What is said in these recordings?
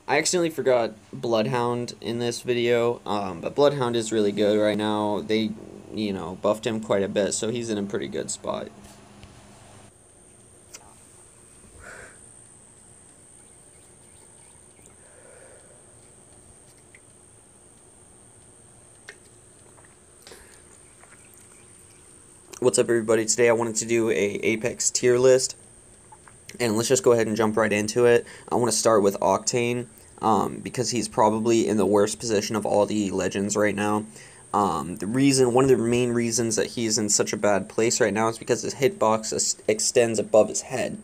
I accidentally forgot Bloodhound in this video, but Bloodhound is really good right now. They, buffed him quite a bit, so he's in a pretty good spot. What's up, everybody? Today I wanted to do a Apex tier list, and let's just go ahead and jump right into it. I want to start with Octane, because he's probably in the worst position of all the legends right now. One of the main reasons that he's in such a bad place right now is because his hitbox extends above his head,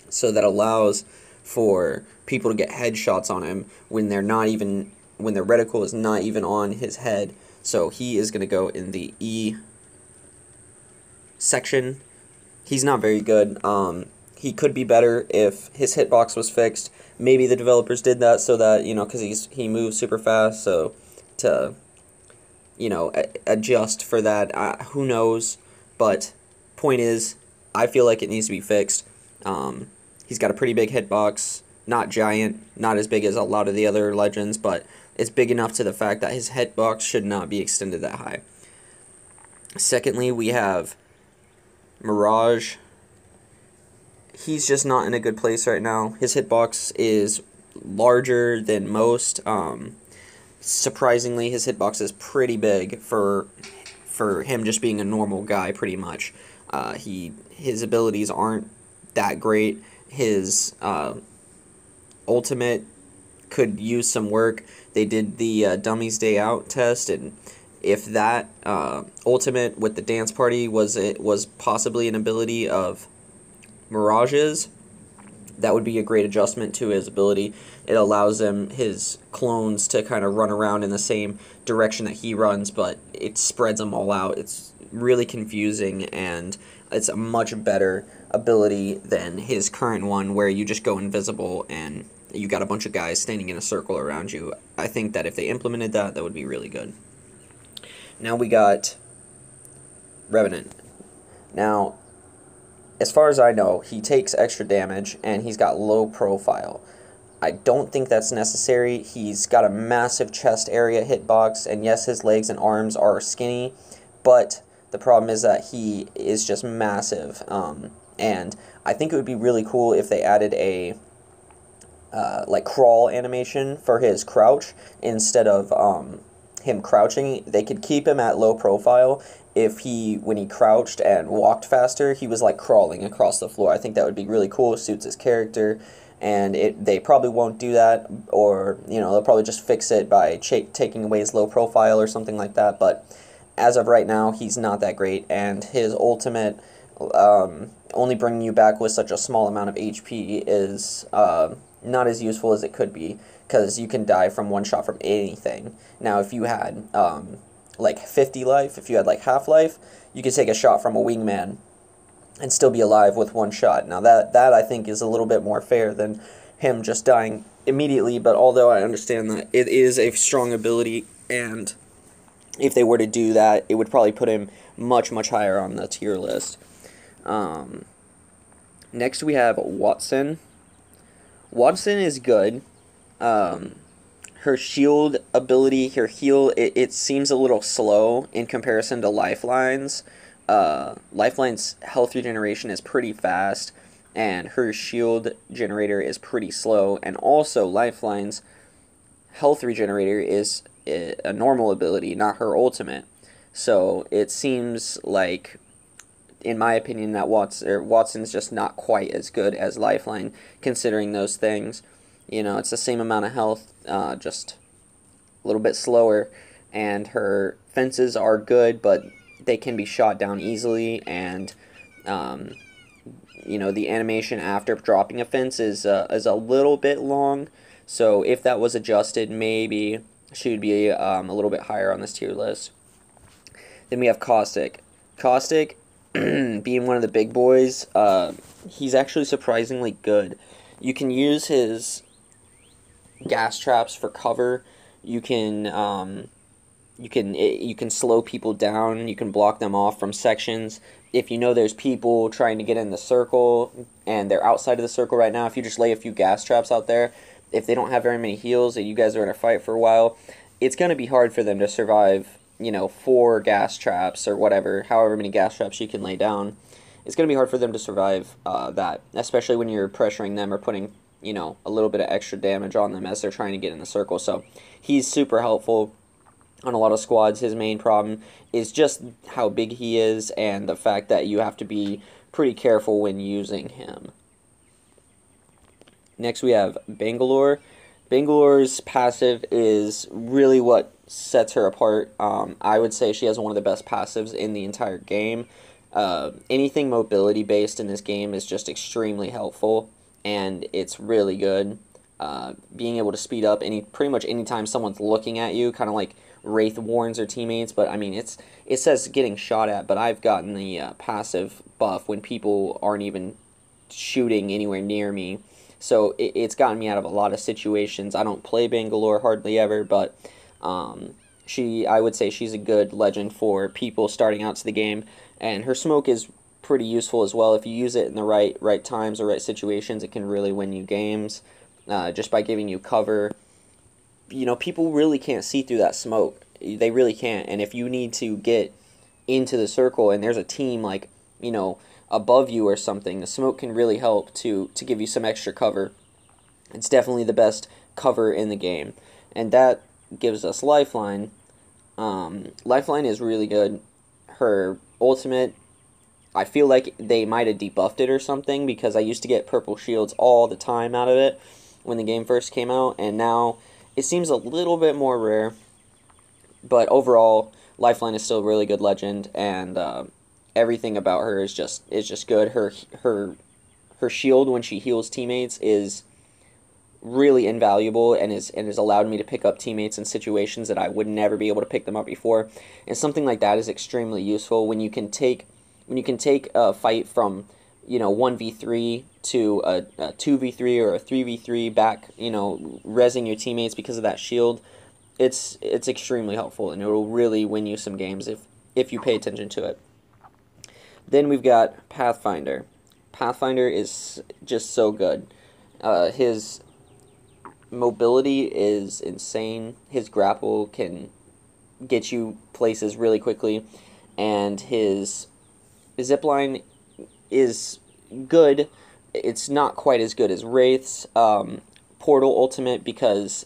so that allows for people to get headshots on him when their reticle is not even on his head. So he is going to go in the E section. He's not very good. He could be better if his hitbox was fixed. Maybe the developers did that so that, because he moves super fast, so to, adjust for that. Who knows? But point is, I feel like it needs to be fixed. He's got a pretty big hitbox. Not giant, not as big as a lot of the other legends, but it's big enough to the fact that his hitbox should not be extended that high. Secondly, we have Mirage. He's just not in a good place right now. His hitbox is larger than most. Surprisingly, his hitbox is pretty big for him just being a normal guy, pretty much. His abilities aren't that great. His ultimate could use some work. They did the Dummies Day Out test, and if that ultimate with the dance party was possibly an ability of Mirage's, that would be a great adjustment to his ability. It allows his clones to kind of run around in the same direction that he runs, but it spreads them all out. It's really confusing, and it's a much better ability than his current one, where you just go invisible and you got a bunch of guys standing in a circle around you. I think that if they implemented that, that would be really good. Now we got Revenant. Now, as far as I know, he takes extra damage, and he's got low profile. I don't think that's necessary. He's got a massive chest area hitbox, and yes, his legs and arms are skinny, but the problem is that he is just massive. And I think it would be really cool if they added a crawl animation for his crouch instead of him crouching. They could keep him at low profile if when he crouched and walked faster, he was like crawling across the floor. I think that would be really cool. It suits his character, and they probably won't do that, or they'll probably just fix it by taking away his low profile or something like that. But as of right now, he's not that great, and his ultimate only bringing you back with such a small amount of HP is not as useful as it could be, because you can die from one shot from anything. Now, if you had like 50 life, if you had like half life, you could take a shot from a wingman and still be alive with one shot. Now that I think is a little bit more fair than him just dying immediately, but although I understand that it is a strong ability, and if they were to do that, it would probably put him much, much higher on the tier list. Next we have Wattson. Wattson is good. Her shield ability, her heal, it seems a little slow in comparison to Lifeline's. Lifeline's health regeneration is pretty fast, and her shield generator is pretty slow, and also Lifeline's health regenerator is a normal ability, not her ultimate. So it seems like, in my opinion, that Wattson's just not quite as good as Lifeline, considering those things. It's the same amount of health, just a little bit slower, and her fences are good, but they can be shot down easily, and the animation after dropping a fence is a little bit long. So if that was adjusted, maybe she would be a little bit higher on this tier list. Then we have Caustic. Caustic, being one of the big boys, he's actually surprisingly good. You can use his gas traps for cover. You can slow people down. You can block them off from sections. If you know there's people trying to get in the circle and they're outside of the circle right now, if you just lay a few gas traps out there, if they don't have very many heals and you guys are in a fight for a while, it's going to be hard for them to survive, 4 gas traps or whatever, however many gas traps you can lay down. It's going to be hard for them to survive that, especially when you're pressuring them or putting, a little bit of extra damage on them as they're trying to get in the circle. So he's super helpful on a lot of squads. His main problem is just how big he is and the fact that you have to be pretty careful when using him. Next we have Bangalore. Bangalore's passive is really what sets her apart. I would say she has one of the best passives in the entire game. Anything mobility based in this game is just extremely helpful, and it's really good. Being able to speed up pretty much anytime someone's looking at you, kind of like Wraith warns her teammates, but I mean it says getting shot at, but I've gotten the passive buff when people aren't even shooting anywhere near me. So it's gotten me out of a lot of situations. I don't play Bangalore hardly ever, but I would say she's a good legend for people starting out to the game, and her smoke is pretty useful as well. If you use it in the right times or right situations, it can really win you games just by giving you cover. People really can't see through that smoke. They really can't. And if you need to get into the circle and there's a team like, above you or something, the smoke can really help to give you some extra cover. It's definitely the best cover in the game. And that gives us Lifeline. Lifeline is really good. Her ultimate, I feel like they might have debuffed it or something, because I used to get purple shields all the time out of it when the game first came out, and now it seems a little bit more rare. But overall, Lifeline is still a really good legend, and everything about her is just good. Her shield when she heals teammates is really invaluable, and has allowed me to pick up teammates in situations that I would never be able to pick them up before. And something like that is extremely useful when you can take a fight from 1v3 to a 2v3 or a 3v3 back, rezzing your teammates because of that shield. It's extremely helpful, and it will really win you some games if you pay attention to it. Then we've got Pathfinder. Pathfinder is just so good. His mobility is insane. His grapple can get you places really quickly, and his zipline is good. It's not quite as good as Wraith's portal ultimate, because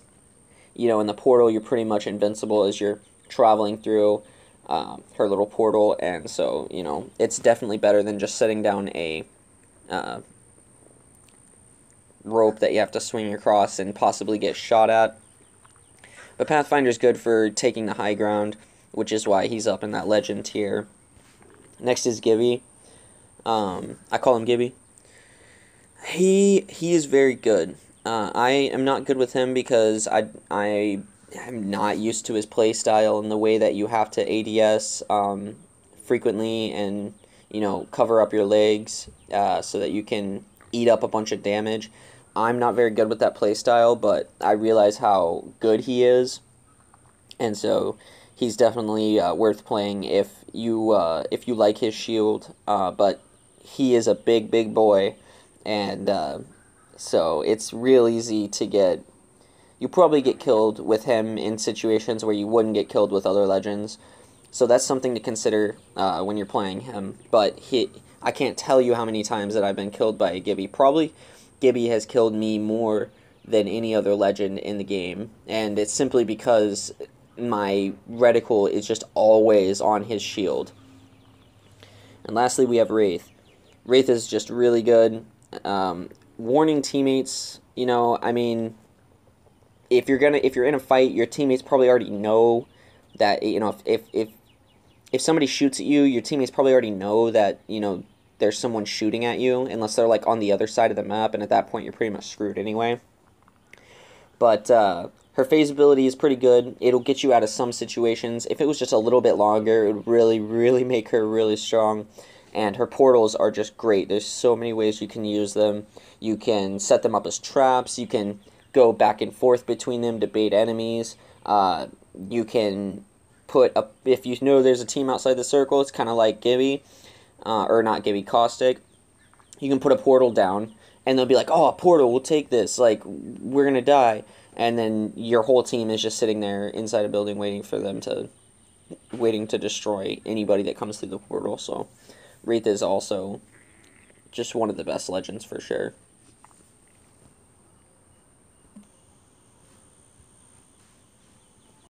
in the portal you're pretty much invincible as you're traveling through her little portal, and so it's definitely better than just setting down a rope that you have to swing across and possibly get shot at. But Pathfinder's good for taking the high ground, which is why he's up in that legend tier. Next is Gibby. I call him Gibby. He is very good. I am not good with him because I am not used to his play style and the way that you have to ADS frequently and cover up your legs so that you can eat up a bunch of damage. I'm not very good with that play style, but I realize how good he is, and so he's definitely worth playing if you like his shield. But he is a big boy, and so it's real easy to get. You probably get killed with him in situations where you wouldn't get killed with other legends. So that's something to consider when you're playing him. But I can't tell you how many times that I've been killed by Gibby. Probably Gibby has killed me more than any other legend in the game, and it's simply because my reticle is just always on his shield. And lastly, we have Wraith. Wraith is just really good. Warning teammates, I mean, if you're in a fight, your teammates probably already know that, if somebody shoots at you, your teammates probably already know that, there's someone shooting at you, unless they're like on the other side of the map, and at that point you're pretty much screwed anyway. But her phase ability is pretty good. It'll get you out of some situations. If it was just a little bit longer, it would really make her really strong. And her portals are just great. There's so many ways you can use them. You can set them up as traps. You can go back and forth between them to bait enemies. You can put if you know there's a team outside the circle, it's kind of like Gibby. Or not Gibby, Caustic. You can put a portal down, and they'll be like, "Oh, a portal, we'll take this. Like, we're gonna die," and then your whole team is just sitting there inside a building waiting to destroy anybody that comes through the portal. So, Wraith is also just one of the best legends for sure.